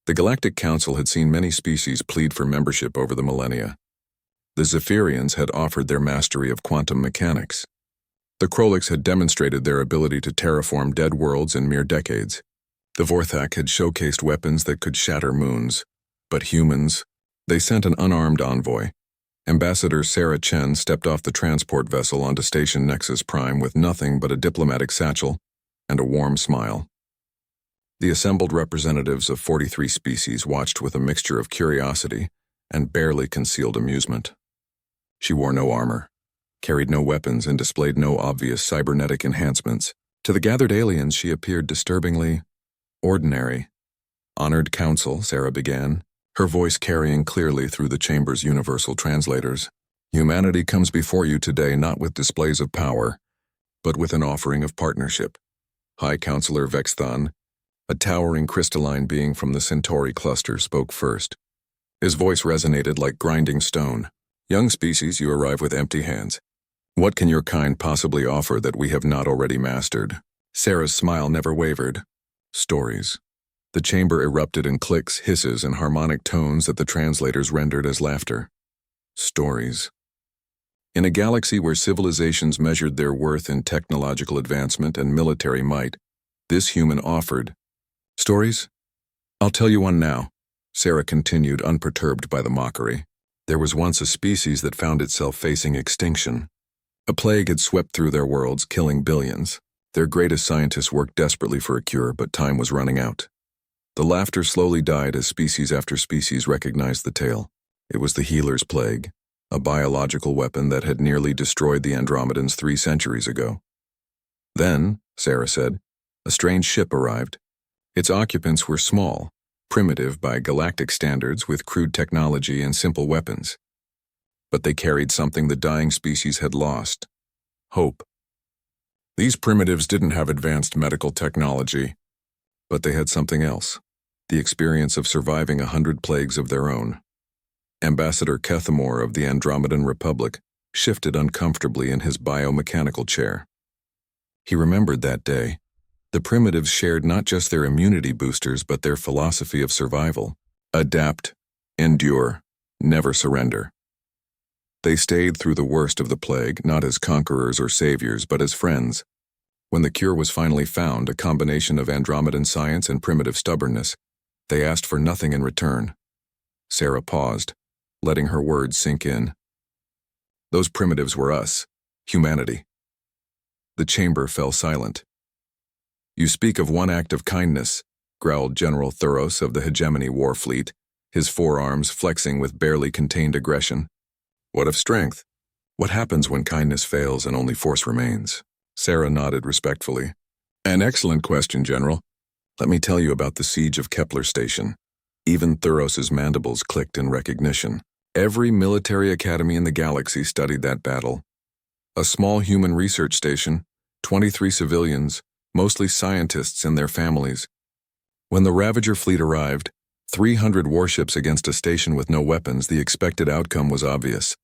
The Galactic Council had seen many species plead for membership over the millennia. The Zephyrians had offered their mastery of quantum mechanics. The Krolix had demonstrated their ability to terraform dead worlds in mere decades. The Vorthak had showcased weapons that could shatter moons. But humans, they sent an unarmed envoy. Ambassador Sarah Chen stepped off the transport vessel onto Station Nexus Prime with nothing but a diplomatic satchel and a warm smile. The assembled representatives of 43 species watched with a mixture of curiosity and barely concealed amusement. She wore no armor, carried no weapons, and displayed no obvious cybernetic enhancements. To the gathered aliens, she appeared disturbingly ordinary. "Honored Council," Sarah began, her voice carrying clearly through the chamber's universal translators. "Humanity comes before you today not with displays of power, but with an offering of partnership." High Counselor Vexthan, a towering crystalline being from the Centauri cluster, spoke first. His voice resonated like grinding stone. "Young species, you arrive with empty hands. What can your kind possibly offer that we have not already mastered?" Sarah's smile never wavered. "Stories." The chamber erupted in clicks, hisses, and harmonic tones that the translators rendered as laughter. Stories. In a galaxy where civilizations measured their worth in technological advancement and military might, this human offered stories. "I'll tell you one now," Sarah continued, unperturbed by the mockery. "There was once a species that found itself facing extinction. A plague had swept through their worlds, killing billions. Their greatest scientists worked desperately for a cure, but time was running out. The laughter slowly died as species after species recognized the tale. It was the healer's plague, a biological weapon that had nearly destroyed the Andromedans 3 centuries ago. Then, Sarah said, a strange ship arrived. Its occupants were small, primitive by galactic standards with crude technology and simple weapons. But they carried something the dying species had lost: hope. These primitives didn't have advanced medical technology, but they had something else: the experience of surviving 100 plagues of their own. Ambassador Kethamor of the Andromedan Republic shifted uncomfortably in his biomechanical chair. He remembered that day. The primitives shared not just their immunity boosters but their philosophy of survival: adapt, endure, never surrender. They stayed through the worst of the plague, not as conquerors or saviors, but as friends. When the cure was finally found, a combination of Andromedan science and primitive stubbornness, they asked for nothing in return. Sarah paused, letting her words sink in. Those primitives were us, humanity. The chamber fell silent. "You speak of one act of kindness," growled General Thuros of the Hegemony War Fleet, his forearms flexing with barely contained aggression. "What of strength? What happens when kindness fails and only force remains?" Sarah nodded respectfully. "An excellent question, General. Let me tell you about the siege of Kepler Station." Even Thuros's mandibles clicked in recognition. Every military academy in the galaxy studied that battle. A small human research station, 23 civilians, mostly scientists and their families. When the Ravager fleet arrived, 300 warships against a station with no weapons, the expected outcome was obvious.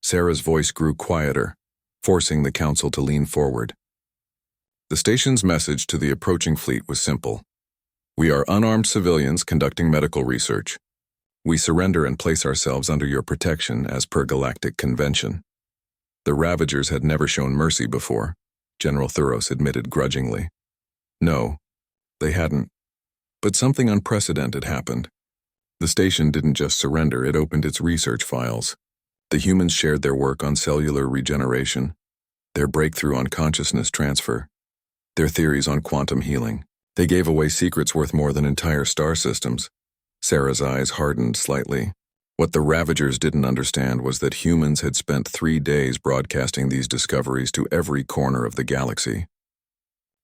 Sarah's voice grew quieter, forcing the council to lean forward. The station's message to the approaching fleet was simple: "We are unarmed civilians conducting medical research. We surrender and place ourselves under your protection as per galactic convention." The Ravagers had never shown mercy before, General Thuros admitted grudgingly. No, they hadn't. But something unprecedented happened. The station didn't just surrender, it opened its research files. The humans shared their work on cellular regeneration, their breakthrough on consciousness transfer, their theories on quantum healing. They gave away secrets worth more than entire star systems. Sarah's eyes hardened slightly. What the Ravagers didn't understand was that humans had spent 3 days broadcasting these discoveries to every corner of the galaxy.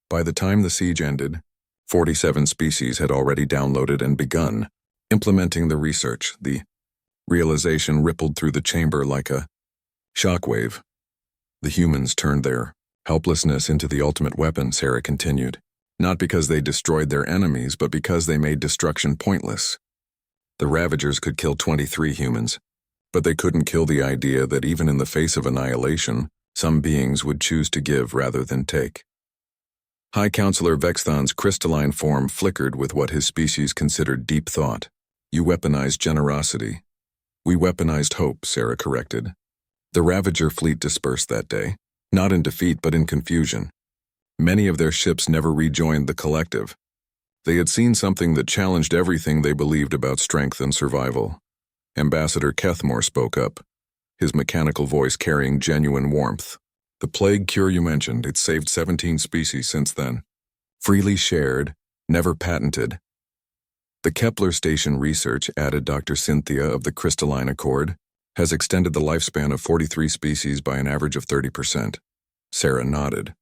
By the time the siege ended, 47 species had already downloaded and begun implementing the research. The realization rippled through the chamber like a shockwave. The humans turned their helplessness into the ultimate weapon, Sarah continued. Not because they destroyed their enemies, but because they made destruction pointless. The Ravagers could kill 23 humans, but they couldn't kill the idea that even in the face of annihilation, some beings would choose to give rather than take. High Counselor Vexthon's crystalline form flickered with what his species considered deep thought. You weaponized generosity. We weaponized hope, Sarah corrected. The Ravager fleet dispersed that day, not in defeat but in confusion. Many of their ships never rejoined the collective. They had seen something that challenged everything they believed about strength and survival. Ambassador Kethmore spoke up, his mechanical voice carrying genuine warmth. The plague cure you mentioned, it's saved 17 species since then. Freely shared, never patented. The Kepler Station research, added Dr. Cynthia of the Crystalline Accord, has extended the lifespan of 43 species by an average of 30%. Sarah nodded.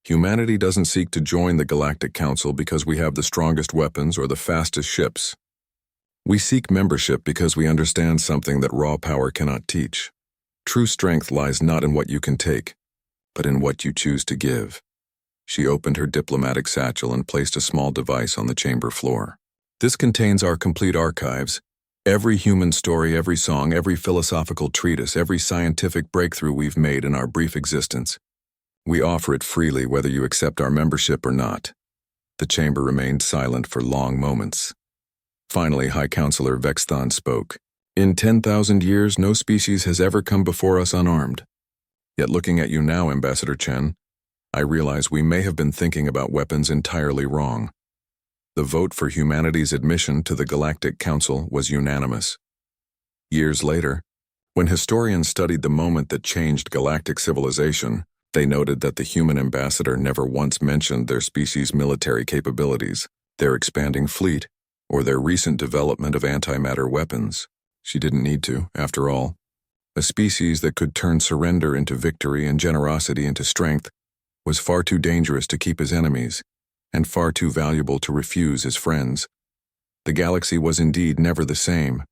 Humanity doesn't seek to join the Galactic Council because we have the strongest weapons or the fastest ships. We seek membership because we understand something that raw power cannot teach. True strength lies not in what you can take, but in what you choose to give. She opened her diplomatic satchel and placed a small device on the chamber floor. This contains our complete archives. Every human story, every song, every philosophical treatise, every scientific breakthrough we've made in our brief existence. We offer it freely whether you accept our membership or not. The chamber remained silent for long moments. Finally, High Counselor Vexthon spoke. In 10,000 years, no species has ever come before us unarmed. Yet looking at you now, Ambassador Chen, I realize we may have been thinking about weapons entirely wrong. The vote for humanity's admission to the Galactic Council was unanimous. Years later, when historians studied the moment that changed galactic civilization, they noted that the human ambassador never once mentioned their species' military capabilities, their expanding fleet, or their recent development of antimatter weapons. She didn't need to, after all. A species that could turn surrender into victory and generosity into strength was far too dangerous to keep as enemies, and far too valuable to refuse as friends. The galaxy was indeed never the same,